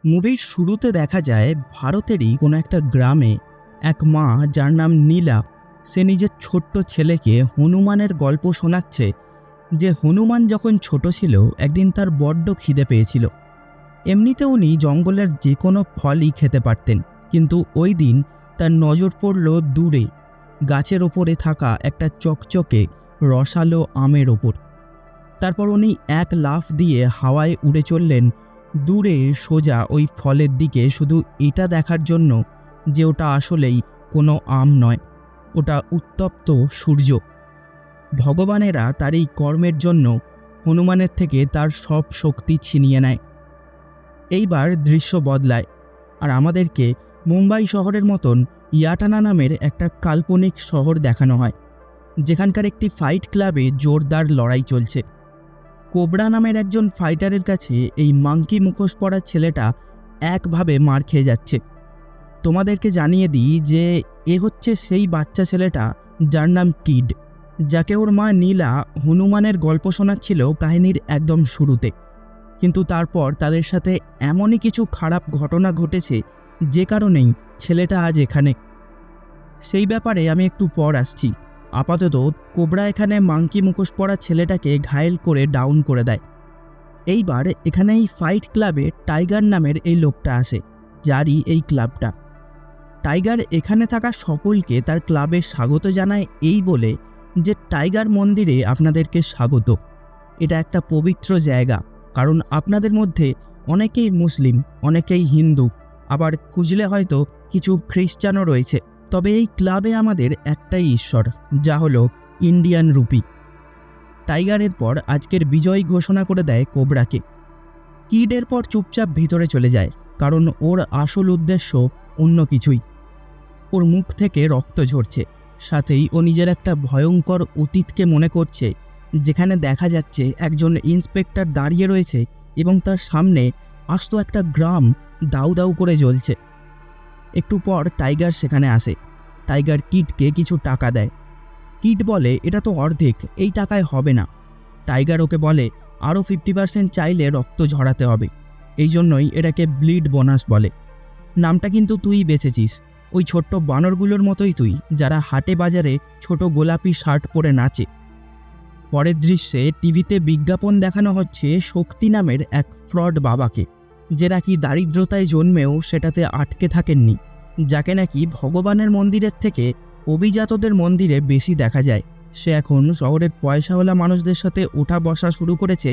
মুভির শুরুতে দেখা যায় ভারতেরই কোনো একটা গ্রামে এক মা যার নাম নীলা, সে নিজের ছোট্ট ছেলেকে হনুমানের গল্প শোনাচ্ছে যে হনুমান যখন ছোট ছিল একদিন তার বড্ড খিদে পেয়েছিল। এমনিতে উনি জঙ্গলের যে কোনো ফলই খেতে পারতেন, কিন্তু ওই দিন তার নজর পড়ল দূরে গাছের ওপরে থাকা একটা চকচকে রসালো আমের ওপর। তারপর উনি এক লাফ দিয়ে হাওয়ায় উড়ে চললেন দূরে সোজা ওই ফলের দিকে, শুধু এটা দেখার জন্য যে ওটা আসলেই কোনো আম নয়, ওটা উত্তপ্ত সূর্য। ভগবানেরা তার এই কর্মের জন্য হনুমানের থেকে তার সব শক্তি ছিনিয়ে নেয়। এইবার দৃশ্য বদলায় আর আমাদেরকে মুম্বাই শহরের মতন ইয়াটানা নামের একটা কাল্পনিক শহর দেখানো হয়, যেখানকার একটি ফাইট ক্লাবে জোরদার লড়াই চলছে। কোবরা নামের একজন ফাইটারের কাছে এই মাঙ্কি মুখোশ পরা ছেলেটা একভাবে মার খেয়ে যাচ্ছে। তোমাদেরকে জানিয়ে দিই যে এ হচ্ছে সেই বাচ্চা ছেলেটা যার নাম কিড, যাকে ওর মা নীলা হনুমানের গল্প শোনাচ্ছিল কাহিনীর একদম শুরুতে। কিন্তু তারপর তাদের সাথে এমনই কিছু খারাপ ঘটনা ঘটেছে যে কারণেই ছেলেটা আজ এখানে। সেই ব্যাপারে আমি একটু পর আসছি। আপাতত কোবরা এখানে মাঙ্কি মুখোশ পরা ছেলেটাকে ঘায়েল করে ডাউন করে দেয়। এইবার এখানে এই ফাইট ক্লাবে টাইগার নামের এই লোকটা আসে, যারই এই ক্লাবটা। টাইগার এখানে থাকা সকলকে তার ক্লাবে স্বাগত জানায় এই বলে যে টাইগার মন্দিরে আপনাদেরকে স্বাগত। এটা একটা পবিত্র জায়গা, কারণ আপনাদের মধ্যে অনেকেই মুসলিম, অনেকেই হিন্দু, আবার খুঁজলে হয়তো কিছু খ্রিস্টানও রয়েছে। তবে এই ক্লাবে আমাদের একটাই ঈশ্বর, যা হলো ইন্ডিয়ান রুপি। টাইগারের পর আজকের বিজয় ঘোষণা করে দেয় কোবরাকে। কিডের পর চুপচাপ ভিতরে চলে যায়, কারণ ওর আসল উদ্দেশ্য অন্য কিছুই। ওর মুখ থেকে রক্ত ঝরছে, সাথেই ও নিজের একটা ভয়ঙ্কর অতীতকে মনে করছে, যেখানে দেখা যাচ্ছে একজন ইন্সপেক্টর দাঁড়িয়ে রয়েছে এবং তার সামনে আস্ত একটা গ্রাম দাউ দাউ করে জ্বলছে। একটু পর টাইগার সেখানে আসে। টাইগার কিডকে কিছু টাকা দেয়। কিড বলে এটা তো অর্ধেক, এই টাকায় হবে না। টাইগার ওকে বলে আরও 50% চাইলে রক্ত ঝরাতে হবে, এই জন্যই এটাকে ব্লিড বোনাস বলে। নামটা কিন্তু তুই বেঁচেছিস, ওই ছোট্ট বানরগুলোর মতোই তুই, যারা হাটে বাজারে ছোট গোলাপি শার্ট পরে নাচে। পরের দৃশ্যে টিভিতে বিজ্ঞাপন দেখানো হচ্ছে শক্তি নামের এক ফ্রড বাবাকে, যে নাকি দারিদ্রতায় জন্মেও সেটাতে আটকে থাকেননি, যাকে নাকি ভগবানের মন্দিরের থেকে অভিজাতদের মন্দিরে বেশি দেখা যায়। সে এখন শহরের পয়সাওয়ালা মানুষদের সাথে ওঠা বসা শুরু করেছে,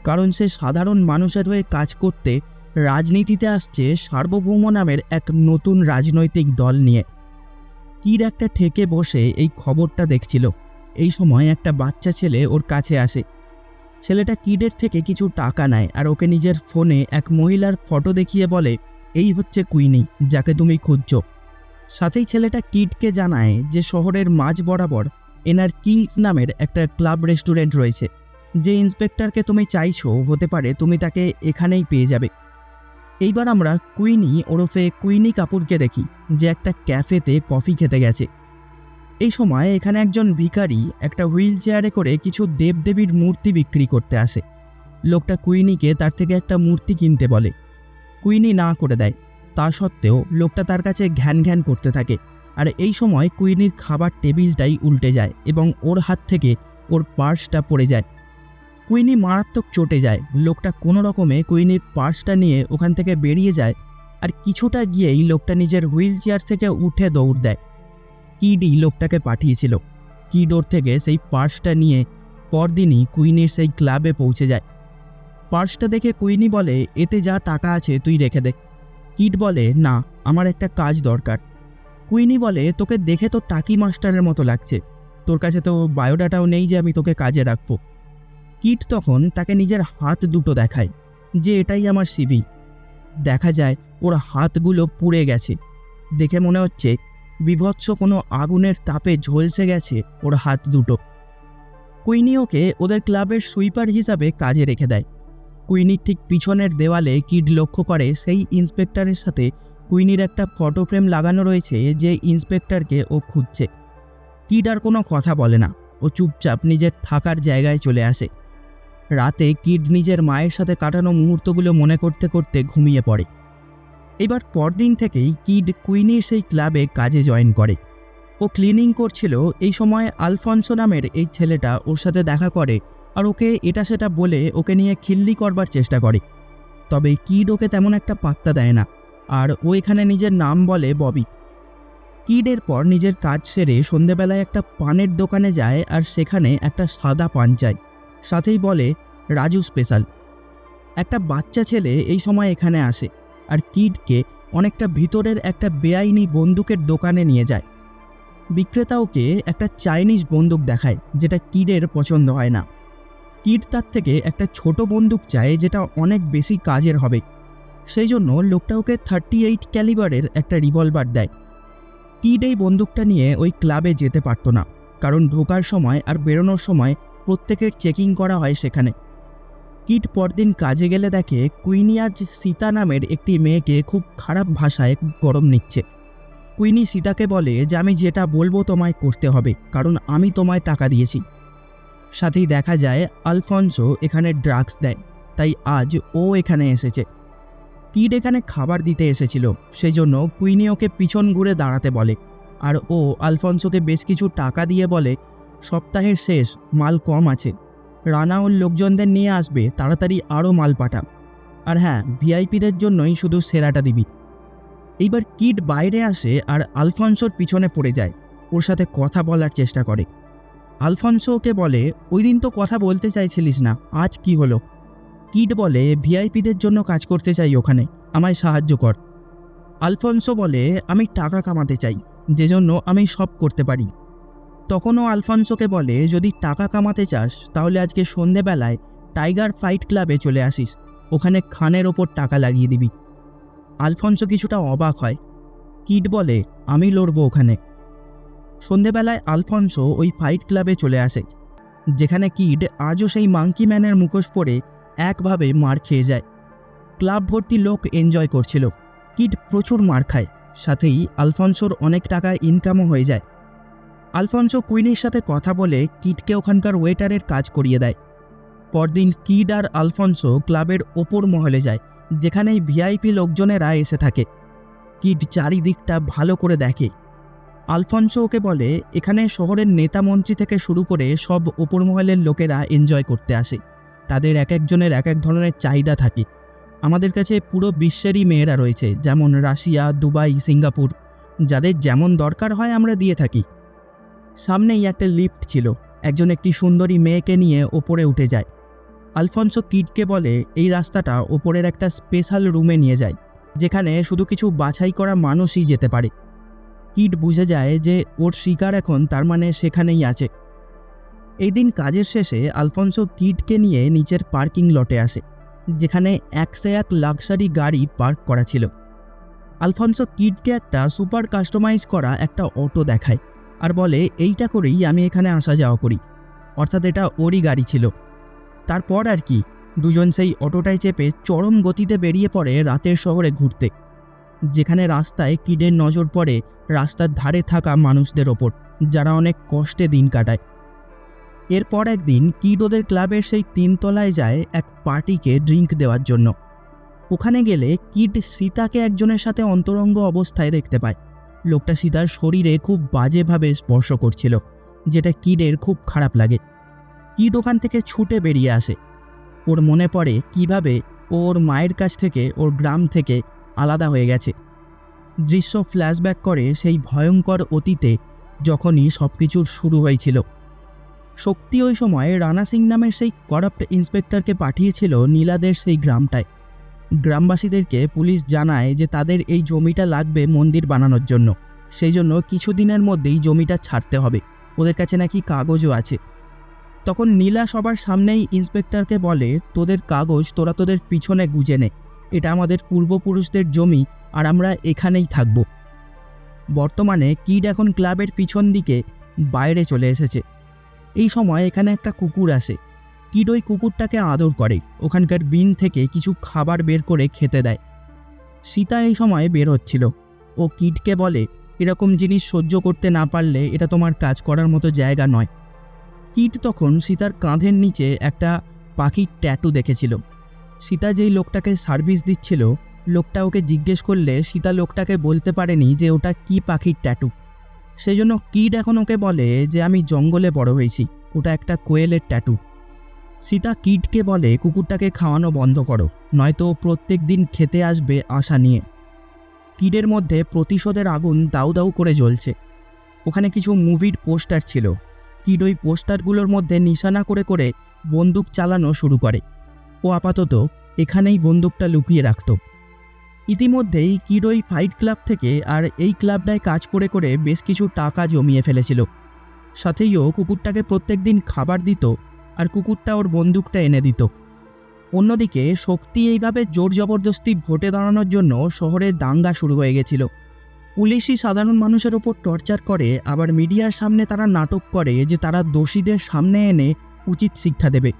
কারণ সে সাধারণ মানুষের হয়ে কাজ করতে রাজনীতিতে আসছে সার্বভৌম নামের এক নতুন রাজনৈতিক দল নিয়ে। কির একটা ঠেকে বসে এই খবরটা দেখছিল। এই সময় একটা বাচ্চা ছেলে ওর কাছে আসে। ছেলেটা কিডের থেকে কিছু টাকা নেয় আর ওকে নিজের ফোনে এক মহিলার ফটো দেখিয়ে বলে এই হচ্ছে কুইনি, যাকে তুমি খুঁজছো। সাথেই ছেলেটা কিডকে জানায় যে শহরের মাঝ বরাবর এনার কিংস নামের একটা ক্লাব রেস্টুরেন্ট রয়েছে। যে ইন্সপেক্টরকে তুমি চাইছো হতে পারে তুমি তাকে এখানেই পেয়ে যাবে। এইবার আমরা কুইনি ওরফে কুইনি কাপুরকে দেখি, যে একটা ক্যাফেতে কফি খেতে গেছে। এই সময় এখানে একজন ভিখারি একটা হুইল চেয়ারে করে কিছু দেবদেবীর মূর্তি বিক্রি করতে আসে। লোকটা কুইনিকে তার থেকে একটা মূর্তি কিনতে বলে। কুইনি না করে দেয়। তা সত্ত্বেও লোকটা তার কাছে ঘ্যান ঘ্যান করতে থাকে। আর এই সময় কুইনির খাবার টেবিলটাই উল্টে যায় এবং ওর হাত থেকে ওর পার্সটা পড়ে যায়। কুইনি মারাত্মক চটে যায়। লোকটা কোনো রকমে কুইনির পার্সটা নিয়ে ওখান থেকে বেরিয়ে যায়, আর কিছুটা গিয়েই লোকটা নিজের হুইল চেয়ার থেকে উঠে দৌড় দেয়। কিডই লোকটাকে পাঠিয়েছিল। কিড ওর থেকে সেই পার্সটা নিয়ে পরদিনই কুইনির সেই ক্লাবে পৌঁছে যায়। পার্সটা দেখে কুইনি বলে এতে যা টাকা আছে তুই রেখে দে। কিড বলে না, আমার একটা কাজ দরকার। কুইনি বলে তোকে দেখে তো টাকি মাস্টারের মতো লাগছে, তোর কাছে তো বায়োডাটাও নেই যে আমি তোকে কাজে রাখবো। কিড তখন তাকে নিজের হাত দুটো দেখায় যে এটাই আমার সিভি। দেখা যায় ওর হাতগুলো পুড়ে গেছে। দেখে মনে হচ্ছে বিভৎস কোনো আগুনের তাপে ঝলসে গেছে ওর হাত দুটো। কুইনি ওকে ওদের ক্লাবের সুইপার হিসাবে কাজে রেখে দেয়। কুইনির ঠিক পিছনের দেওয়ালে কিড লক্ষ্য করে সেই ইন্সপেক্টরের সাথে কুইনির একটা ফটো ফ্রেম লাগানো রয়েছে, যে ইন্সপেক্টরকে ও খুঁজছে। কিড আর কোনো কথা বলে না, ও চুপচাপ নিজের থাকার জায়গায় চলে আসে। রাতে কিড নিজের মায়ের সাথে কাটানো মুহূর্তগুলো মনে করতে করতে ঘুমিয়ে পড়ে। এবার পরদিন থেকেই কিড কুইনির সেই ক্লাবে কাজে জয়েন করে। ও ক্লিনিং করছিল, এই সময় আলফনসো নামের এই ছেলেটা ওর সাথে দেখা করে আর ওকে এটা সেটা বলে ওকে নিয়ে খিল্লি করবার চেষ্টা করে। তবে কিড ওকে তেমন একটা পাত্তা দেয় না, আর ও এখানে নিজের নাম বলে ববি। কিড এরপর নিজের কাজ সেরে সন্ধেবেলায় একটা পানের দোকানে যায় আর সেখানে একটা সাদা পান চায়, সাথেই বলে রাজু স্পেশাল। একটা বাচ্চা ছেলে এই সময় এখানে আসে আর কিডকে অনেকটা ভিতরের একটা বেআইনি বন্দুকের দোকানে নিয়ে যায়। বিক্রেতা ওকে একটা চাইনিজ বন্দুক দেখায়, যেটা কিডের পছন্দ হয় না। কিড তার থেকে একটা ছোট বন্দুক চায়, যেটা অনেক বেশি কাজের হবে। সেই জন্য লোকটা ওকে 38 ক্যালিবারের একটা রিভলভার দেয়। কিড এই বন্দুকটা নিয়ে ওই ক্লাবে যেতে পারতো না, কারণ ঢোকার সময় আর বেরোনোর সময় প্রত্যেকের চেকিং করা হয় সেখানে। কিড পরদিন কাজে গেলে দেখে কুইনি আজ সীতা নামের একটি মেয়েকে খুব খারাপ ভাষায় গরম নিচ্ছে। কুইনি সীতাকে বলে যে আমি যেটা বলবো তোমায় করতে হবে, কারণ আমি তোমায় টাকা দিয়েছি। সাথেই দেখা যায় আলফনসো এখানে ড্রাগস দেয়, তাই আজ ও এখানে এসেছে। কিড এখানে খাবার দিতে এসেছিল, সেই জন্য কুইনি ওকে পিছন ঘুরে দাঁড়াতে বলে, আর ও আলফনসোকে বেশ কিছু টাকা দিয়ে বলে সপ্তাহের শেষ, মাল কম আছে, রানা ওর লোকজনদের নিয়ে আসবে, তাড়াতাড়ি আরও মাল পাঠা, আর হ্যাঁ ভিআইপিদের জন্যই শুধু সেরাটা দিবি। এইবার কিড বাইরে আসে আর আলফনসোর পিছনে পড়ে যায়, ওর সাথে কথা বলার চেষ্টা করে। আলফনসো ওকে বলে ওই দিন তো কথা বলতে চাইছিলিস না, আজ কি হলো? কিড বলে ভিআইপিদের জন্য কাজ করতে চাই ওখানে, আমায় সাহায্য কর। আলফনসো বলে আমি টাকা কামাতে চাই, যে জন্য আমি সব করতে পারি। তখনও আলফনসোকে বলে যদি টাকা কামাতে চাস তাহলে আজকে সন্ধেবেলায় টাইগার ফাইট ক্লাবে চলে আসিস, ওখানে খানের ওপর টাকা লাগিয়ে দিবি। আলফনসো কিছুটা অবাক হয়। কিড বলে আমি লড়বো ওখানে। সন্ধেবেলায় আলফনসো ওই ফাইট ক্লাবে চলে আসে, যেখানে কিড আজও সেই মাঙ্কি ম্যানের মুখোশ পরে একভাবে মার খেয়ে যায়। ক্লাব ভর্তি লোক এনজয় করছিল। কিড প্রচুর মার খায়, সাথেই আলফনসোর অনেক টাকা ইনকামও হয়ে যায়। আলফনসো কুইনির সাথে কথা বলে কিডকে ওখানকার ওয়েটারের কাজ করিয়ে দেয়। পরদিন কিড আর আলফনসো ক্লাবের ওপর মহলে যায়, যেখানেই ভিআইপি লোকজনেরা এসে থাকে। কিড চারিদিকটা ভালো করে দেখে। আলফনসো ওকে বলে এখানে শহরের নেতা মন্ত্রী থেকে শুরু করে সব ওপর মহলের লোকেরা এনজয় করতে আসে, তাদের এক একজনের এক এক ধরনের চাহিদা থাকে। আমাদের কাছে পুরো বিশ্বেরই মেয়েরা রয়েছে, যেমন রাশিয়া, দুবাই, সিঙ্গাপুর, যাদের যেমন দরকার হয় আমরা দিয়ে থাকি। সামনেই একটা লিফট ছিল, একজন একটি সুন্দরী মেয়েকে নিয়ে ওপরে উঠে যায়। আলফনসো কিডকে বলে এই রাস্তাটা ওপরের একটা স্পেশাল রুমে নিয়ে যায়, যেখানে শুধু কিছু বাছাই করা মানুষই যেতে পারে। কিড বুঝে যায় যে ওর শিকার এখন তার মানে সেখানেই আছে। এই দিন কাজের শেষে আলফনসো কিডকে নিয়ে নিচের পার্কিং লটে আসে, যেখানে 101 লাক্সারি গাড়ি পার্ক করা ছিল। আলফনসো কিডকে একটা সুপার কাস্টমাইজ করা একটা অটো দেখায় আর বলে এইটা করেই আমি এখানে আসা যাওয়া করি, অর্থাৎ এটা ওরই গাড়ি ছিল। তারপর আর কি, দুজন সেই অটোটায় চেপে চরম গতিতে বেরিয়ে পড়ে রাতের শহরে ঘুরতে, যেখানে রাস্তায় কিডের নজর পড়ে রাস্তার ধারে থাকা মানুষদের ওপর, যারা অনেক কষ্টে দিন কাটায়। এরপর একদিন কিড ওদের ক্লাবের সেই 3 তলায় যায় এক পার্টিকে ড্রিঙ্ক দেওয়ার জন্য। ওখানে গেলে কিড সীতাকে একজনের সাথে অন্তরঙ্গ অবস্থায় দেখতে পায়। লোকটা সীতার শরীরে খুব বাজেভাবে স্পর্শ করছিল, যেটা কিডের খুব খারাপ লাগে। কিড ওখান থেকে ছুটে বেরিয়ে আসে। ওর মনে পড়ে কিভাবে ওর মায়ের কাছ থেকে, ওর গ্রাম থেকে আলাদা হয়ে গেছে। দৃশ্য ফ্ল্যাশব্যাক করে সেই ভয়ঙ্কর অতীতে, যখনই সব কিছুর শুরু হয়েছিল। শক্তি ওই সময় রানা সিং নামের সেই করাপ্ট ইন্সপেক্টরকে পাঠিয়েছিল নীলাদের সেই গ্রামটায়। গ্রামবাসীদেরকে পুলিশ জানায় যে তাদের এই জমিটা লাগবে মন্দির বানানোর জন্য, সেই জন্য কিছুদিনের মধ্যেই জমিটা ছাড়তে হবে, ওদের কাছে নাকি কাগজও আছে। তখন নীলা সবার সামনেই ইন্সপেক্টরকে বলে তোদের কাগজ তোরা তোদের পিছনে গুজে নে, এটা আমাদের পূর্বপুরুষদের জমি আর আমরা এখানেই থাকব। বর্তমানে কিড এখন ক্লাবের পিছন দিকে বাইরে চলে এসেছে। এই সময় এখানে একটা কুকুর আসে। কিড ওই কুকুরটাকে আদর করে, ওখানকার বিন থেকে কিছু খাবার বের করে খেতে দেয়। সীতা এই সময় বের হচ্ছিল। ও কিডকে বলে এরকম জিনিস সহ্য করতে না পারলে এটা তোমার কাজ করার মতো জায়গা নয়। কিড তখন সীতার কাঁধের নিচে একটা পাখির ট্যাটু দেখেছিল। সীতা যেই লোকটাকে সার্ভিস দিচ্ছিল লোকটা ওকে জিজ্ঞেস করলে সীতা লোকটাকে বলতে পারেনি যে ওটা কি পাখির ট্যাটু। সেই জন্য কিড এখন ওকে বলে যে আমি জঙ্গলে বড় হয়েছি, ওটা একটা কোয়েলের ট্যাটু। সীতা কিডকে বলে কুকুরটাকে খাওয়ানো বন্ধ করো, নয়তো প্রত্যেক দিন খেতে আসবে আশা নিয়ে। কিডের মধ্যে প্রতিশোধের আগুন দাউ দাউ করে জ্বলছে। ওখানে কিছু মুভির পোস্টার ছিল। কিড ওই পোস্টারগুলোর মধ্যে নিশানা করে করে বন্দুক চালানো শুরু করে। ও আপাতত এখানেই বন্দুকটা লুকিয়ে রাখত। ইতিমধ্যেই কিড ওই ফাইট ক্লাব থেকে আর এই ক্লাবটায় কাজ করে করে বেশ কিছু টাকা জমিয়ে ফেলেছিল। সাথেই ও কুকুরটাকে প্রত্যেক দিন খাবার দিত আর কুকুরটা ওর বন্দুকটা এনে দিত। অন্যদিকে শক্তি এইভাবে জোর জবরদস্তি ভোটে দাঁড়ানোর জন্য শহরে দাঙ্গা শুরু হয়ে গেছিল। পুলিশই সাধারণ মানুষের ওপর টর্চার করে, আবার মিডিয়ার সামনে তারা নাটক করে যে তারা দোষীদের সামনে এনে উচিত শিক্ষা দেবে।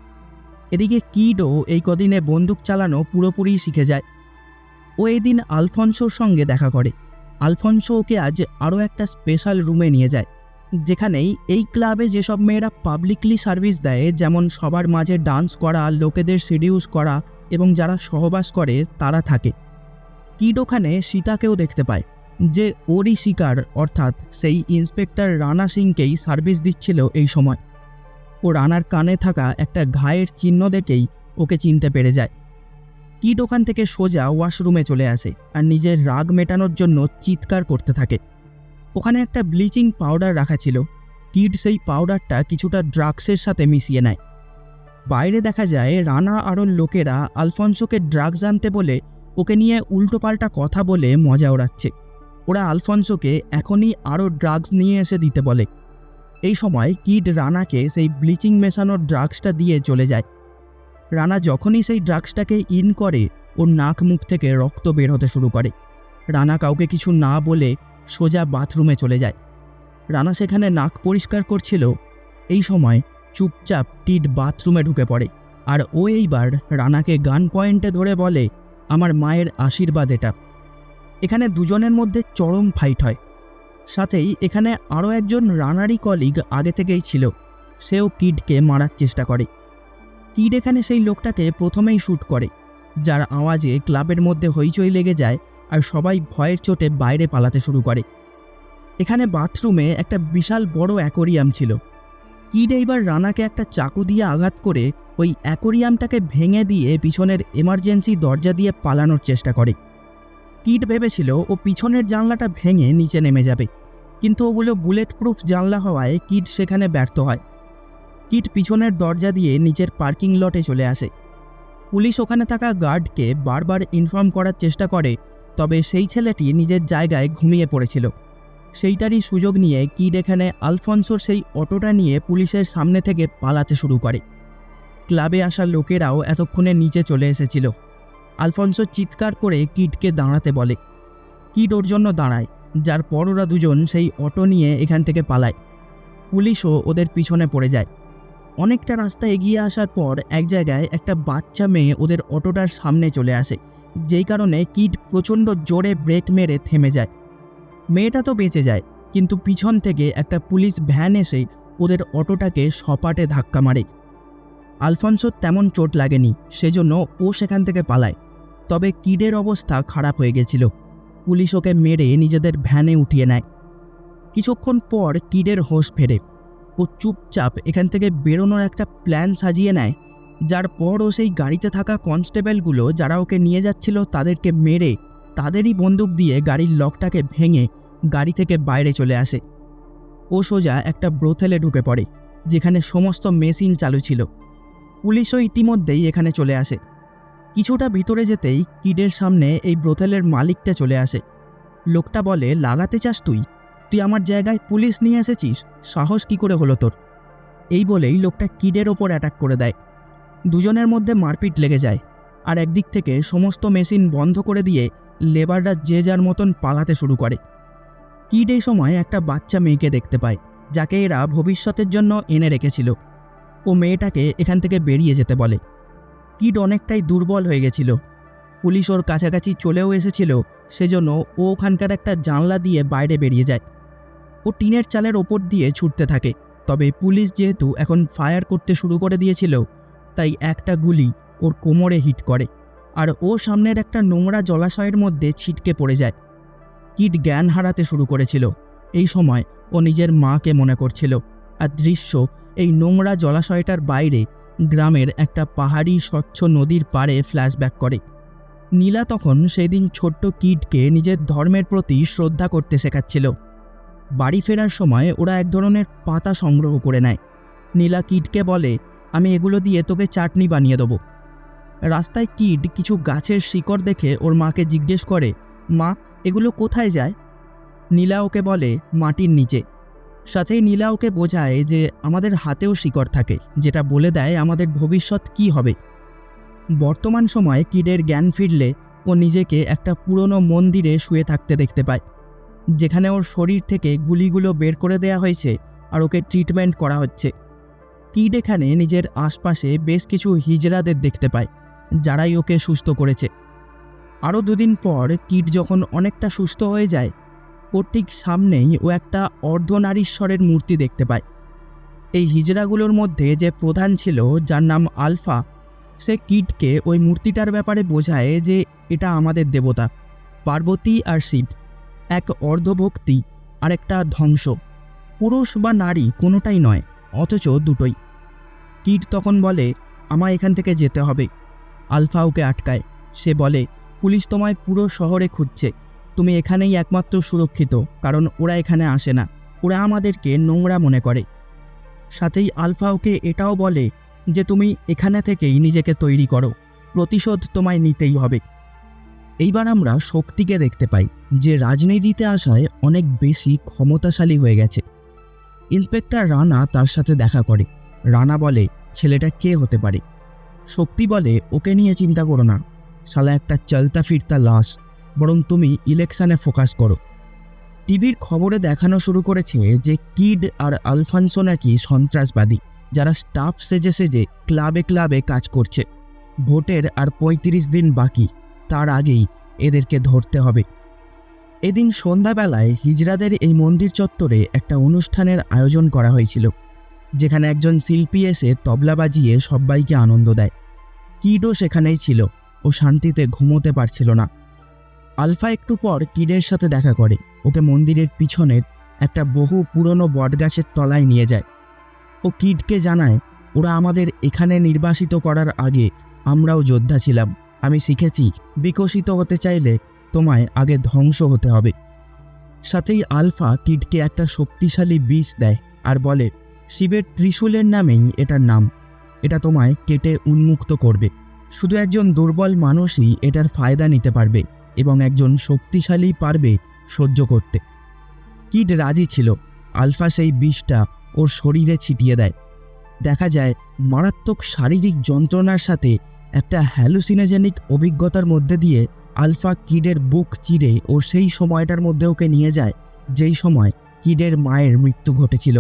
এদিকে কিডও এই কদিনে বন্দুক চালানো পুরোপুরি শিখে যায়। ও এদিন আলফন্সোর সঙ্গে দেখা করে। আলফন্সো ওকে আজ আরও একটা স্পেশাল রুমে নিয়ে যায়, যেখানেই এই ক্লাবে যেসব মেয়েরা পাবলিকলি সার্ভিস দেয়, যেমন সবার মাঝে ডান্স করা, লোকেদের সিডিউস করা এবং যারা সহবাস করে তারা থাকে। কিড ওখানে সীতাকেও দেখতে পায়, যে ওরই শিকার অর্থাৎ সেই ইন্সপেক্টর রানা সিংকেই সার্ভিস দিচ্ছিল এই সময়। ও রানার কানে থাকা একটা ঘায়ের চিহ্ন দেখেই ওকে চিনতে পেরে যায়। কিড ওখান থেকে সোজা ওয়াশরুমে চলে আসে আর নিজের রাগ মেটানোর জন্য চিৎকার করতে থাকে। ওখানে একটা ব্লিচিং পাউডার রাখা ছিল। কিড সেই পাউডারটা কিছুটা ড্রাগসের সাথে মিশিয়ে নেয়। বাইরে দেখা যায় রানা আর ওর লোকেরা আলফন্সোকে ড্রাগস আনতে বলে ওকে নিয়ে উল্টোপাল্টা কথা বলে মজা ওড়াচ্ছে। ওরা আলফন্সোকে এখনই আরও ড্রাগস নিয়ে এসে দিতে বলে। এই সময় কিড রানাকে সেই ব্লিচিং মেশানোর ড্রাগসটা দিয়ে চলে যায়। রানা যখনই সেই ড্রাগসটাকে ইন করে, ওর নাক মুখ থেকে রক্ত বের হতে শুরু করে। রানা কাউকে কিছু না বলে সোজা বাথরুমে চলে যায়। রানা সেখানে নাক পরিষ্কার করছিল। এই সময় চুপচাপ কিড বাথরুমে ঢুকে পড়ে আর ও এইবার রানাকে গান পয়েন্টে ধরে বলে, আমার মায়ের আশীর্বাদ এটা। এখানে দুজনের মধ্যে চরম ফাইট হয়। সাথেই এখানে আরও একজন রানারই কলিগ আগে থেকেই ছিল, সেও কিডকে মারার চেষ্টা করে। কিড এখানে সেই লোকটাকে প্রথমেই শ্যুট করে, যার আওয়াজে ক্লাবের মধ্যে হইচই লেগে যায় আর সবাই ভয়ের চোটে বাইরে পালাতে শুরু করে। এখানে বাথরুমে একটা বিশাল বড় অ্যাকোরিয়াম ছিল। কিড এইবার রানাকে একটা চাকু দিয়ে আঘাত করে ওই অ্যাকোরিয়ামটাকে ভেঙে দিয়ে পিছনের এমার্জেন্সি দরজা দিয়ে পালানোর চেষ্টা করে। কিড ভেবেছিল ও পিছনের জানলাটা ভেঙে নিচে নেমে যাবে, কিন্তু ওগুলো বুলেট প্রুফ জানলা হওয়ায় কিড সেখানে ব্যর্থ হয়। কিড পিছনের দরজা দিয়ে নিচের পার্কিং লটে চলে আসে। পুলিশ ওখানে থাকা গার্ডকে বারবার ইনফর্ম করার চেষ্টা করে, তবে সেই ছেলেটি নিজের জায়গায় ঘুমিয়ে পড়েছিল। সেইটারই সুযোগ নিয়ে কিড এখানে আলফন্সোর সেই অটোটা নিয়ে পুলিশের সামনে থেকে পালাতে শুরু করে। ক্লাবে আসা লোকেরাও এতক্ষণে নিচে চলে এসেছিল। আলফন্সো চিৎকার করে কিডকে দাঁড়াতে বলে। কিড ওর জন্য দাঁড়ায়, যার পর ওরা দুজন সেই অটো নিয়ে এখান থেকে পালায়। পুলিশও ওদের পিছনে পড়ে যায়। অনেকটা রাস্তা এগিয়ে আসার পর এক জায়গায় একটা বাচ্চা মেয়ে ওদের অটোটার সামনে চলে আসে, যেই কারণে কিড প্রচণ্ড জোরে ব্রেক মেরে থেমে যায়। মেয়েটা তো বেঁচে যায়, কিন্তু পিছন থেকে একটা পুলিশ ভ্যান এসে ওদের অটোটাকে সপাটে ধাক্কা মারে। আলফন্সোর তেমন চোট লাগেনি, সেজন্য ও সেখান থেকে পালায়। তবে কিডের অবস্থা খারাপ হয়ে গেছিল। পুলিশ ওকে মেরে নিজেদের ভ্যানে উঠিয়ে নেয়। কিছুক্ষণ পর কিডের হোশ ফেরে। ও চুপচাপ এখান থেকে বেরোনোর একটা প্ল্যান সাজিয়ে নেয়, যার পর ও সেই গাড়িতে থাকা কনস্টেবলগুলো যারা ওকে নিয়ে যাচ্ছিল তাদেরকে মেরে তাদেরই বন্দুক দিয়ে গাড়ির লকটাকে ভেঙে গাড়ি থেকে বাইরে চলে আসে। ও সোজা একটা ব্রোথেলে ঢুকে পড়ে, যেখানে সমস্ত মেশিন চালু ছিল। পুলিশও ইতিমধ্যেই এখানে চলে আসে। কিছুটা ভিতরে যেতেই কিডের সামনে এই ব্রোথেলের মালিকটা চলে আসে। লোকটা বলে, লাগাতে চাস তুই আমার জায়গায় পুলিশ নিয়ে এসেছিস, সাহস কি করে হলো তোর? এই বলেই লোকটা কিডের ওপর অ্যাটাক করে দেয়। দুজনের মধ্যে মারপিট লেগে যায়, আর একদিক থেকে সমস্ত মেশিন বন্ধ করে দিয়ে লেবাররা যে যার মতন পালাতে শুরু করে। কিড এই সময় একটা বাচ্চা মেয়েকে দেখতে পায়, যাকে এরা ভবিষ্যতের জন্য এনে রেখেছিল। ও মেয়েটাকে এখান থেকে বেরিয়ে যেতে বলে। কিড অনেকটাই দুর্বল হয়ে গেছিল। পুলিশ ওর কাছাকাছি চলেও এসেছিল, সেজন্য ও ওখানকার একটা জানলা দিয়ে বাইরে বেরিয়ে যায়। ও টিনের চালের ওপর দিয়ে ছুটতে থাকে, তবে পুলিশ যেহেতু এখন ফায়ার করতে শুরু করে দিয়েছিল, তাই একটা গুলি ওর কোমরে হিট করে। আর ও সামনের একটা নোংরা জলাশয়ের মধ্যে ছিটকে পড়ে যায়। কিড জ্ঞান হারাতে শুরু করেছিল। এই সময় ও নিজের মাকে মনে করছিল, আর দৃশ্য এই নোংরা জলাশয়টার বাইরে গ্রামের একটা পাহাড়ি স্বচ্ছ নদীর পাড়ে ফ্ল্যাশব্যাক করে। নীলা তখন সেই দিন ছোট্ট কিডকে নিজের ধর্মের প্রতি শ্রদ্ধা করতে শেখাচ্ছিল। বাড়ি ফেরার সময় ওরা এক ধরনের পাতা সংগ্রহ করে নেয়। নীলা কিডকে বলে, আমি এগুলো দিয়ে তোকে চাটনি বানিয়ে দেবো। রাস্তায় কিড কিছু গাছের শিকড় দেখে ওর মাকে জিজ্ঞেস করে, মা, এগুলো কোথায় যায়? নীলা ওকে বলে, মাটির নিচে। সাথেই নীলা ওকে বোঝায় যে আমাদের হাতেও শিকড় থাকে, যেটা বলে দেয় আমাদের ভবিষ্যৎ কী হবে। বর্তমান সময়ে কিডের জ্ঞান ফিরলে ও নিজেকে একটা পুরনো মন্দিরে শুয়ে থাকতে দেখতে পায়, যেখানে ওর শরীর থেকে গুলিগুলো বের করে দেয়া হয়েছে আর ওকে ট্রিটমেন্ট করা হচ্ছে। কিড এখানে নিজের আশপাশে বেশ কিছু হিজড়াদের দেখতে পায়, যারাই ওকে সুস্থ করেছে। আরও দুদিন পর কিড যখন অনেকটা সুস্থ হয়ে যায়, ওর ঠিক সামনেই ও একটা অর্ধনারীশ্বরের মূর্তি দেখতে পায়। এই হিজড়াগুলোর মধ্যে যে প্রধান ছিল, যার নাম আলফা, সে কিডকে ওই মূর্তিটার ব্যাপারে বোঝায় যে এটা আমাদের দেবতা পার্বতী আর শিব, এক অর্ধভক্তি আর একটা ধ্বংস। পুরুষ বা নারী কোনোটাই নয়, অথচ দুটোই। কিড তখন বলে, আমায় এখান থেকে যেতে হবে। আলফা ওকে আটকায়। সে বলে, পুলিশ তোমায় পুরো শহরে খুঁজছে, তুমি এখানেই একমাত্র সুরক্ষিত, কারণ ওরা এখানে আসে না, ওরা আমাদেরকে নোংরা মনে করে। সাথেই আলফা ওকে এটাও বলে যে তুমি এখানে থেকেই নিজেকে তৈরি করো, প্রতিশোধ তোমায় নিতেই হবে। এইবার আমরা শক্তিকে দেখতে পাই, যে রাজনীতিতে আসায় অনেক বেশি ক্ষমতাশালী হয়ে গেছে। ইন্সপেক্টর রানা তার সাথে দেখা করে। রানা বলে, ছেলেটা কে হতে পারে? শক্তি বলে, ওকে নিয়ে চিন্তা করো না, শালা একটা চলতা ফিরতা লাশ, বরং তুমি ইলেকশনে ফোকাস করো। টিভির খবরে দেখানো শুরু করেছে যে কিড আর আলফানসো নাকি সন্ত্রাসবাদী, যারা স্টাফ সেজে সেজে ক্লাবে ক্লাবে কাজ করছে। ভোটের আর ৩৫ দিন বাকি, তার আগেই এদেরকে ধরতে হবে। এদিন সন্ধ্যাবেলায় হিজড়াদের এই মন্দির চত্বরে একটা অনুষ্ঠানের আয়োজন করা হয়েছিল, যেখানে একজন শিল্পী এসে তবলা বাজিয়ে সবাইকে আনন্দ দেয়। কিডও সেখানেই ছিল। ও শান্তিতে ঘুমোতে পারছিল না। আলফা একটু পর কিডের সাথে দেখা করে। ওকে মন্দিরের পিছনের একটা বহু পুরনো বটগাছের তলায় নিয়ে যায়। ও কিডকে জানায়, ওরা আমাদের এখানে নির্বাসিত করার আগে আমরাও যোদ্ধা ছিলাম। আমি শিখেছি, বিকশিত হতে চাইলে তোমায় আগে ধ্বংস হতে হবে। সাথেই আলফা কিডকে একটা শক্তিশালী বিষ দেয় আর বলে, শিবের ত্রিশূলের নামেই এটার নাম, এটা তোমায় কেটে উন্মুক্ত করবে। শুধু একজন দুর্বল মানুষই এটার ফায়দা নিতে পারবে, এবং একজন শক্তিশালী পারবে সহ্য করতে। কিড রাজি ছিল। আলফা সেই বিষটা ওর শরীরে ছিটিয়ে দেয়। দেখা যায় মারাত্মক শারীরিক যন্ত্রণার সাথে একটা হ্যালুসিনোজেনিক অভিজ্ঞতার মধ্যে দিয়ে আলফা কিডের বুক চিরে ওর সেই সময়টার মধ্যে ওকে নিয়ে যায়, যেই সময় কিডের মায়ের মৃত্যু ঘটেছিল।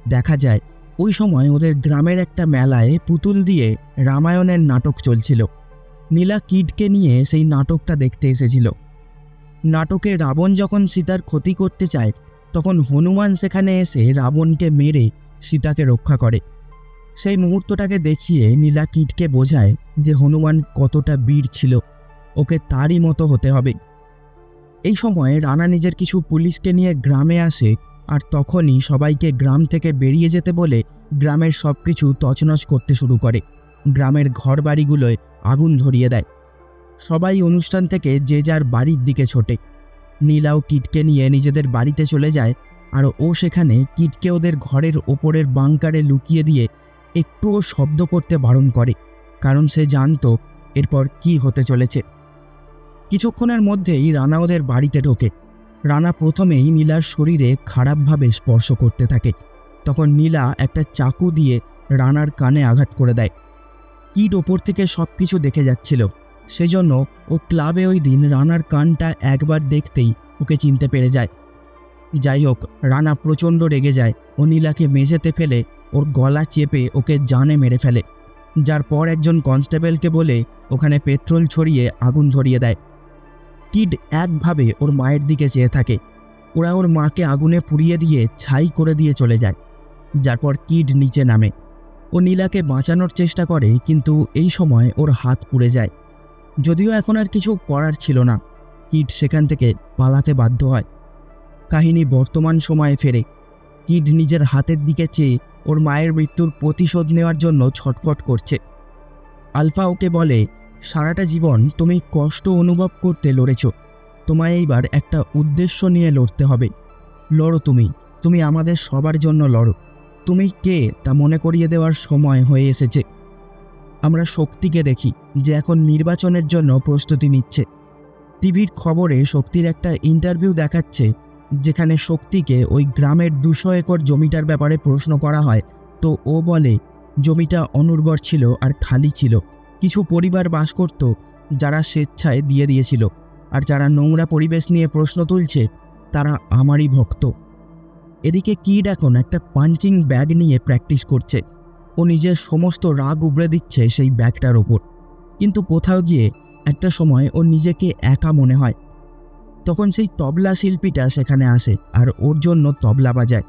দেখা যায় ওই সময় ওদের গ্রামের একটা মেলায় পুতুল দিয়ে রামায়ণের নাটক চলছিল। নীলা কিডকে নিয়ে সেই নাটকটা দেখতে এসেছিল। নাটকে রাবণ যখন সীতার ক্ষতি করতে চায়, তখন হনুমান সেখানে এসে রাবণকে মেরে সীতাকে রক্ষা করে। সেই মুহূর্তটাকে দেখিয়ে নীলা কিডকে বোঝায় যে হনুমান কতটা বীর ছিল, ওকে তারই মতো হতে হবে। এই সময় রানা নিজের কিছু পুলিশকে নিয়ে গ্রামে আসে, আর তখনই সবাইকে গ্রাম থেকে বেরিয়ে যেতে বলে গ্রামের সব কিছু তছনছ করতে শুরু করে। গ্রামের ঘরবাড়িগুলোয় আগুন ধরিয়ে দেয়। সবাই অনুষ্ঠান থেকে যে যার বাড়ির দিকে ছোটে। নীলাও কিডকে নিয়ে নিজেদের বাড়িতে চলে যায়, আর ও সেখানে কিডকে ওদের ঘরের ওপরের বাংকারে লুকিয়ে দিয়ে একটুও শব্দ করতে বারণ করে, কারণ সে জানতো এরপর কি হতে চলেছে। কিছুক্ষণের মধ্যেই রানা ওদের বাড়িতে ঢোকে। রানা প্রথমেই নীলার শরীরে খারাপভাবে স্পর্শ করতে থাকে। তখন নীলা একটা চাকু দিয়ে রানার কানে আঘাত করে দেয়। কিড ওপর থেকে সব কিছু দেখে যাচ্ছিল, সেজন্য ও ক্লাবে ওই দিন রানার কানটা একবার দেখতেই ওকে চিনতে পেরে যায়। যাই হোক, রানা প্রচণ্ড রেগে যায় ও নীলাকে মেঝেতে ফেলে ওর গলা চেপে ওকে জানে মেরে ফেলে, যার পর একজন কনস্টেবলকে বলে ওখানে পেট্রোল ছড়িয়ে আগুন ধরিয়ে দেয়। কিড একভাবে ওর মায়ের দিকে চেয়ে থাকে। ওরা ওর মাকে আগুনে পুড়িয়ে দিয়ে ছাই করে দিয়ে চলে যায়, যার পর কিড নিচে নামে। ও নীলাকে বাঁচানোর চেষ্টা করে, কিন্তু এই সময় ওর হাত পুড়ে যায়। যদিও এখন আর কিছু করার ছিল না, কিড সেখান থেকে পালাতে বাধ্য হয়। কাহিনী বর্তমান সময়ে ফেরে। কিড নিজের হাতের দিকে চেয়ে ওর মায়ের মৃত্যুর প্রতিশোধ নেওয়ার জন্য ছটফট করছে। আলফা ওকে বলে, সারাটা জীবন তুমি কষ্ট অনুভব করতে লড়েছ, তোমায় এইবার একটা উদ্দেশ্য নিয়ে লড়তে হবে। লড়ো, তুমি আমাদের সবার জন্য লড়ো। তুমি কে তা মনে করিয়ে দেওয়ার সময় হয়ে এসেছে। আমরা শক্তিকে দেখি যে এখন নির্বাচনের জন্য প্রস্তুতি নিচ্ছে। টিভির খবরে শক্তির একটা ইন্টারভিউ দেখাচ্ছে, যেখানে শক্তিকে ওই গ্রামের 200 একর জমিটার ব্যাপারে প্রশ্ন করা হয়। তো ও বলে জমিটা অনুর্বর ছিল আর খালি ছিল। কিছু পরিবার বাস করত যারা স্বেচ্ছায় দিয়ে দিয়েছিল, আর যারা নোংরা পরিবেশ নিয়ে প্রশ্ন তুলছে তারা আমারই ভক্ত। এদিকে কিড এখন একটা পাঞ্চিং ব্যাগ নিয়ে প্র্যাকটিস করছে। ও নিজের সমস্ত রাগ উবড়ে দিচ্ছে সেই ব্যাগটার ওপর। কিন্তু কোথাও গিয়ে একটা সময় ও নিজেকে একা মনে হয়। তখন সেই তবলা শিল্পীটা সেখানে আসে আর ওর জন্য তবলা বাজায়।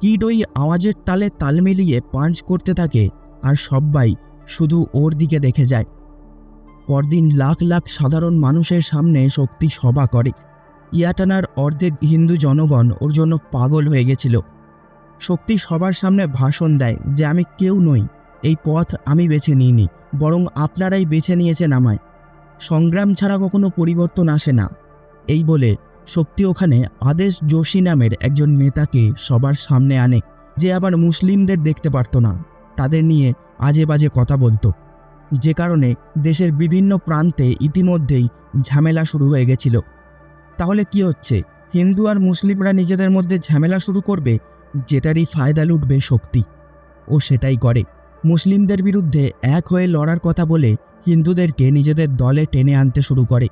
কিড ওই আওয়াজের তালে তাল মিলিয়ে পাঞ্চ করতে থাকে, আর সবাই শুধু ওর দিকে দেখে যায়। পরদিন লাখ লাখ সাধারণ মানুষের সামনে শক্তি সভা করে। ইয়াটানার অর্ধেক হিন্দু জনগণ ওর জন্য পাগল হয়ে গেছিল। শক্তি সবার সামনে ভাষণ দেয় যে আমি কেউ নই, এই পথ আমি বেছে নিইনি, বরং আপনারাই বেছে নিয়েছেন আমায়। সংগ্রাম ছাড়া কখনো পরিবর্তন আসে না। এই বলে শক্তি ওখানে আদেশ যোশী নামের একজন নেতাকে সবার সামনে আনে, যে আবার মুসলিমদের দেখতে পারত না, তাদের নিয়ে আজে বাজে কথা বলতো, যে কারণে দেশের বিভিন্ন প্রান্তে ইতিমধ্যেই ঝামেলা শুরু হয়ে গেছিল। তাহলে কি হচ্ছে, হিন্দু আর মুসলিমরা নিজেদের মধ্যে ঝামেলা শুরু করবে, যেটারই ফায়দা লুটবে শক্তি। ও সেটাই করে। মুসলিমদের বিরুদ্ধে এক হয়ে লড়ার কথা বলে হিন্দুদেরকে নিজেদের দলে টেনে আনতে শুরু করে।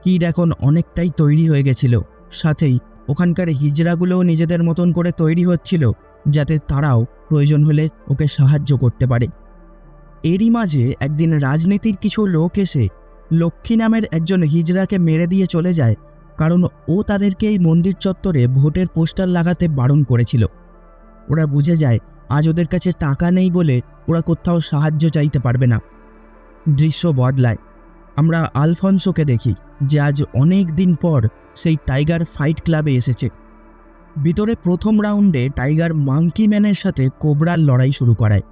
কিড এখন অনেকটাই তৈরি হয়ে গেছিল, সাথেই ওখানকার হিজড়াগুলোও নিজেদের মতন করে তৈরি হচ্ছিল, যাতে তারাও প্রয়োজন হলে ওকে সাহায্য করতে পারে। এরই মাঝে একদিন রাজনীতির কিছু লোক এসে লক্ষ্মী নামের একজন হিজড়াকে মেরে দিয়ে চলে যায়, কারণ ও তাদেরকে এই মন্দির চত্বরে ভোটের পোস্টার লাগাতে বারণ করেছিল। ওরা বুঝে যায় আজ ওদের কাছে টাকা নেই বলে ওরা কোথাও সাহায্য চাইতে পারবে না। দৃশ্য বদলায়। আমরা আলফনসোকে দেখি, যে আজ অনেক দিন পর সেই টাইগার ফাইট ক্লাবে এসেছে। ভিতরে প্রথম রাউন্ডে টাইগার মাঙ্কি ম্যানের সাথে কোবরার লড়াই শুরু করায়।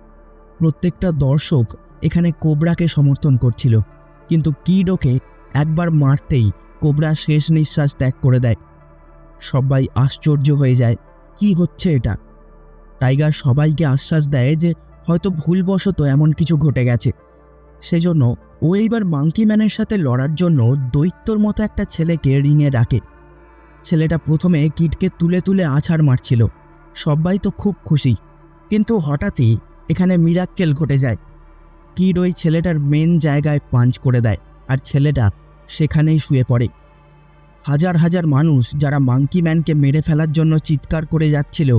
প্রত্যেকটা দর্শক এখানে কোবরাকে সমর্থন করছিল, কিন্তু কিড ওকে একবার মারতেই কোবরা শেষ নিঃশ্বাস ত্যাগ করে দেয়। সবাই আশ্চর্য হয়ে যায়, কি হচ্ছে এটা? টাইগার সবাইকে আশ্বাস দেয় যে হয়তো ভুলবশত এমন কিছু ঘটে গেছে। সেজন্য ও এইবার মাঙ্কি ম্যানের সাথে লড়ার জন্য দৈত্যর মতো একটা ছেলেকে রিংয়ে ডাকে। ছেলেটা প্রথমে কিডকে তুলে তুলে আছাড় মারছিল। সবাই তো খুব খুশি, কিন্তু হঠাৎই এখানে মিরাক্কেল ঘটে যায়। কিড ওই ছেলেটার মেন জায়গায় পাঞ্চ করে দেয়, আর ছেলেটা সেখানেই শুয়ে পড়ে। হাজার হাজার মানুষ যারা মাঙ্কি ম্যানকে মেরে ফেলার জন্য চিৎকার করে যাচ্ছিল,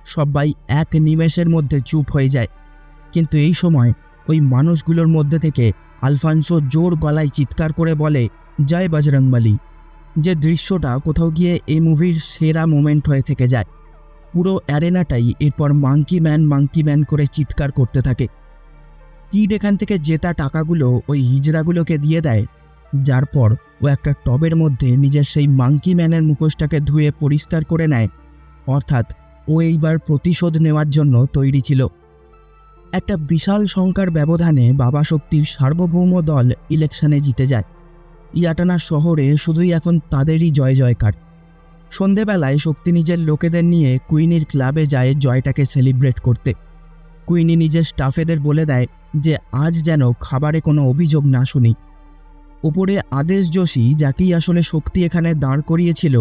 সবাই এক নিমেষের মধ্যে চুপ হয়ে যায়। কিন্তু এই সময় ওই মানুষগুলোর মধ্যে থেকে আলফানসো জোর গলায় চিৎকার করে বলে, জয় বজরংবলী। যে দৃশ্যটা কোথাও গিয়ে এই মুভির সেরা মোমেন্ট হয়ে থেকে যায়। পুরো অ্যারেনাটাই এরপর মাঙ্কি ম্যান করে চিৎকার করতে থাকে। কিড এখান থেকে জেতা টাকাগুলো ওই হিজড়াগুলোকে দিয়ে দেয়, যার পর ও একটা টবের মধ্যে নিজের সেই মাঙ্কি ম্যানের মুখোশটাকে ধুয়ে পরিষ্কার করে নেয়। অর্থাৎ ও এইবার প্রতিশোধ নেওয়ার জন্য তৈরি ছিল। একটা বিশাল সংখ্যার ব্যবধানে বাবা শক্তির সার্বভৌম দল ইলেকশনে জিতে যায়। ইয়াটানা শহরে শুধুই এখন তাদেরই জয় জয়কার। সন্ধেবেলায় শক্তি নিজের লোকেদের নিয়ে কুইনির ক্লাবে যায় জয়টাকে সেলিব্রেট করতে। কুইনি নিজের স্টাফেদের বলে দেয় যে আজ যেন খাবারে কোনো অভিযোগ না শুনি। ওপরে আদেশ যোশী, যাকেই আসলে শক্তি এখানে দাঁড় করিয়েছিল,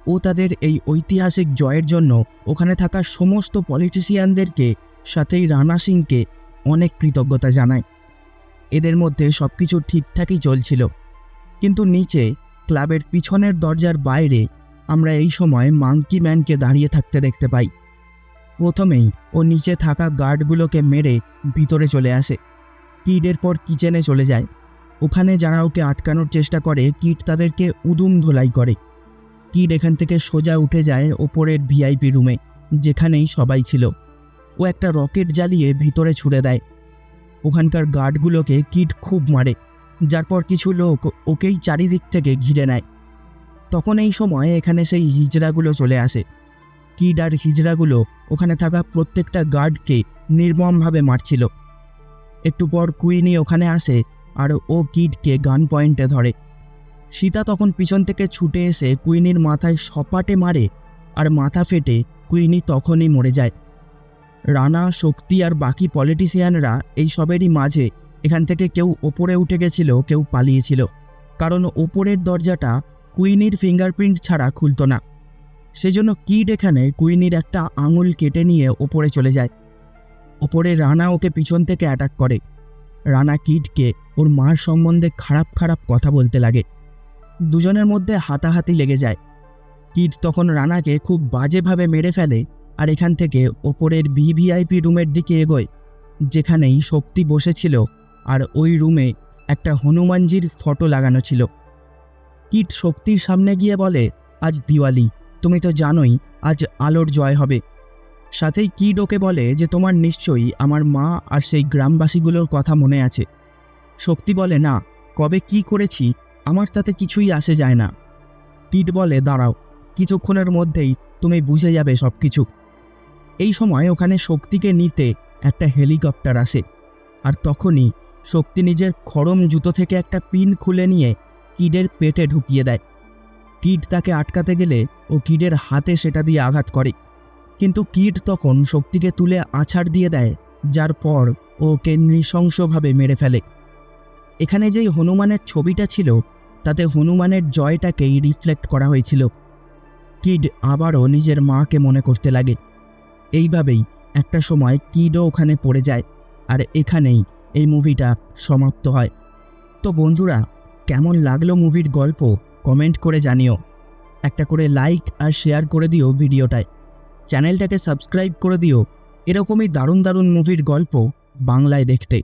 ও তাদের এই ঐতিহাসিক জয়ের জন্য ওখানে থাকা সমস্ত পলিটিশিয়ানদেরকে, সাথেই রানা সিংকে অনেক কৃতজ্ঞতা জানায়। এদের মধ্যে সব কিছু ঠিকঠাকই চলছিল, কিন্তু নিচে ক্লাবের পিছনের দরজার বাইরে আমরা এই সময় মাঙ্কি ম্যানকে দাঁড়িয়ে থাকতে দেখতে পাই। প্রথমেই ও নিচে থাকা গার্ডগুলোকে মেরে ভিতরে চলে আসে। কিডের পর কিচেনে চলে যায়। ওখানে যারা ওকে আটকানোর চেষ্টা করে, কিড তাদেরকে উদুম ধোলাই করে। কিড এখান থেকে সোজা উঠে যায় ওপরের ভিআইপি রুমে, যেখানেই সবাই ছিল। ও একটা রকেট জ্বালিয়ে ভিতরে ছুড়ে দেয়। ওখানকার গার্ডগুলোকে কিড খুব মারে। যার পর কিছু লোক ওকেই চারিদিক থেকে ঘিরে নেয়। তখন এই সময় এখানে সেই হিজড়াগুলো চলে আসে। কিড আর হিজড়াগুলো ওখানে থাকা প্রত্যেকটা গার্ডকে নির্মমভাবে মারছিল। একটু পর কুইনি ওখানে আসে আর ও কিডকে গান পয়েন্টে ধরে। সীতা তখন পিছন থেকে ছুটে এসে কুইনির মাথায় সপাটে মারে আর মাথা ফেটে কুইনি তখনই মরে যায়। রানা, শক্তি আর বাকি পলিটিশিয়ানরা এই সবেরই মাঝে এখান থেকে কেউ ওপরে উঠে গেছিল, কেউ পালিয়েছিল, কারণ ওপরের দরজাটা কুইনির ফিঙ্গারপ্রিন্ট ছাড়া খুলতো না। সেজন্য কিড এখানে কুইনির একটা আঙুল কেটে নিয়ে ওপরে চলে যায়। ওপরে রানা ওকে পিছন থেকে অ্যাটাক করে। রানা কিডকে ওর মার সম্বন্ধে খারাপ খারাপ কথা বলতে লাগে। দুজনের মধ্যে হাতাহাতি লেগে যায়। কিড তখন রানাকে খুব বাজেভাবে মেরে ফেলে আর এখান থেকে ওপরের ভিভিআইপি রুমের দিকে এগোয়, যেখানেই শক্তি বসেছিল, আর ওই রুমে একটা হনুমানজির ফটো লাগানো ছিল। কিড শক্তির সামনে গিয়ে বলে, আজ দিওয়ালি, তুমি তো জানোই আজ আলোর জয় হবে। সাথেই কিড ওকে বলে যে তোমার নিশ্চয়ই আমার মা আর সেই গ্রামবাসীগুলোর কথা মনে আছে। শক্তি বলে, না, কবে কি করেছি আমার তাতে কিছুই আসে যায় না। কিড বলে, দাঁড়াও, কিছুক্ষণের মধ্যেই তুমি বুঝে যাবে সব কিছু। এই সময় ওখানে শক্তিকে নিতে একটা হেলিকপ্টার আসে, আর তখনই শক্তি নিজের খড়ম জুতো থেকে একটা পিন খুলে নিয়ে কিডের পেটে ঢুকিয়ে দেয়। কিড তাকে আটকাতে গেলে ও কিডের হাতে সেটা দিয়ে আঘাত করে, কিন্তু কিড তখন শক্তিকে তুলে আছাড় দিয়ে দেয়, যার পর ওকে নৃশংসভাবে মেরে ফেলে। এখানে যেই হনুমানের ছবিটা ছিল তাতে হনুমানের জয়টাকেই রিফ্লেক্ট করা হয়েছিল। কিড আবারও নিজের মাকে মনে করতে লাগে। এইভাবেই একটা সময় কিডও ওখানে পড়ে যায়, আর এখানেই এই মুভিটা সমাপ্ত হয়। তো বন্ধুরা, কেমন লাগলো মুভির গল্প কমেন্ট করে জানিও। একটা করে লাইক আর শেয়ার করে দিও ভিডিওটায়। চ্যানেলটাকে সাবস্ক্রাইব করে দিও এরকমই দারুণ দারুণ মুভির গল্প বাংলায় দেখতে।